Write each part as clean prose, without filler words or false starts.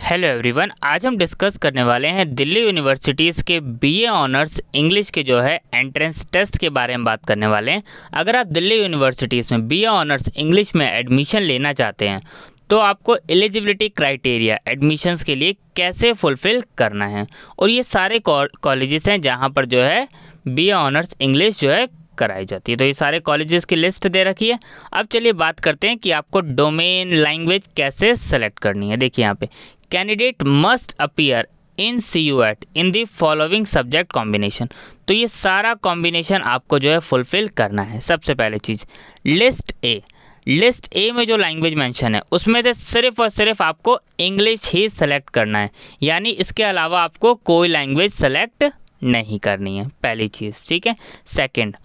Hello everyone, आज हम discuss करने वाले हैं दिल्ली यूनिवर्सिटीज़ के बीए ऑनर्स इंग्लिश के जो है एंट्रेंस टेस्ट के बारे में बात करने वाले हैं। अगर आप दिल्ली यूनिवर्सिटीज़ में बीए ऑनर्स इंग्लिश में एडमिशन लेना चाहते हैं तो आपको एलिजिबिलिटी क्राइटेरिया एडमिशन्स के लिए कैसे फुलफ़िल करना है, और ये सारे कॉलेजेस हैं जहाँ पर जो है बीए ऑनर्स इंग्लिश जो है कराई जाती है। तो ये सारे कॉलेजेस की लिस्ट दे रखी है। अब चलिए बात करते हैं कि आपको डोमेन लैंग्वेज कैसे सेलेक्ट करनी है। देखिए यहाँ पे candidate must appear in CUET in the following subject combination. तो ये सारा कॉम्बिनेशन आपको जो है फुलफिल करना है। सबसे पहले चीज़ लिस्ट ए में जो लैंग्वेज मेंशन है उसमें से सिर्फ और सिर्फ आपको इंग्लिश ही सेलेक्ट करना है, यानी इसके अलावा आपको कोई लैंग्वेज सेलेक्ट नहीं करनी है, पहली चीज़। ठीक है। Second,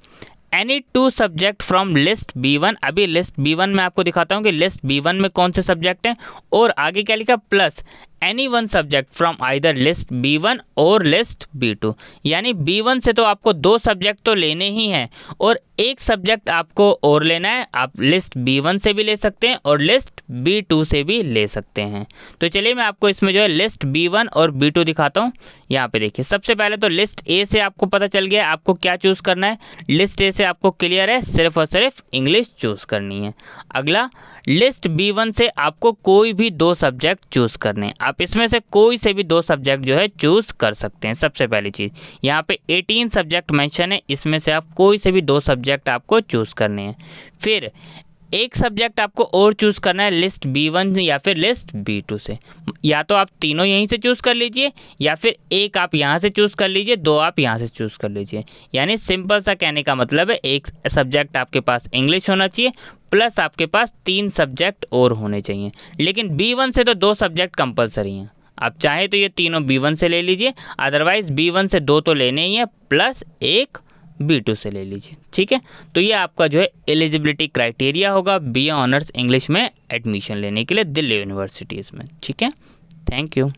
any two subject from list B1। अभी लिस्ट B1 में आपको दिखाता हूँ कि लिस्ट B1 में कौन से सब्जेक्ट हैं, और आगे क्या लिखा, plus any one subject from either list B1 और लिस्ट B2। यानी B1 से तो आपको दो सब्जेक्ट तो लेने ही हैं और एक सब्जेक्ट आपको और लेना है। आप लिस्ट B1 से भी ले सकते हैं और लिस्ट B2 से भी ले सकते हैं। तो चलिए मैं आपको इसमें जो है लिस्ट B1 और B2 दिखाता हूँ। यहाँ पे देखिए, सबसे पहले तो लिस्ट ए से आपको पता चल गया आपको क्या चूज़ करना है। लिस्ट ए से आपको क्लियर है, सिर्फ और सिर्फ इंग्लिश चूज़ करनी है। अगला, लिस्ट B1 से आपको कोई भी दो सब्जेक्ट चूज़ करने हैं। आप इसमें से कोई से भी दो सब्जेक्ट जो है चूज़ कर सकते हैं। सबसे पहली चीज़, यहाँ पे 18 सब्जेक्ट मेंशन है, इसमें से आप कोई से भी दो सब्जेक्ट आपको चूज़ करने हैं। फिर एक सब्जेक्ट आपको और चूज़ करना है लिस्ट B1 या फिर लिस्ट B2 से। या तो आप तीनों यहीं से चूज़ कर लीजिए या फिर एक आप यहाँ से चूज़ कर लीजिए, दो आप यहाँ से चूज़ कर लीजिए। यानी सिंपल सा कहने का मतलब है एक सब्जेक्ट आपके पास इंग्लिश होना चाहिए, प्लस आपके पास 3 सब्जेक्ट और होने चाहिए। लेकिन B1 से तो दो सब्जेक्ट कंपलसरी हैं। आप चाहे तो ये तीनों B1 से ले लीजिए, अदरवाइज B1 से दो तो लेने ही है, प्लस एक B2 से ले लीजिए। ठीक है। तो ये आपका जो है एलिजिबिलिटी क्राइटेरिया होगा बीए ऑनर्स इंग्लिश में एडमिशन लेने के लिए दिल्ली यूनिवर्सिटीज़ में। ठीक है। Thank you.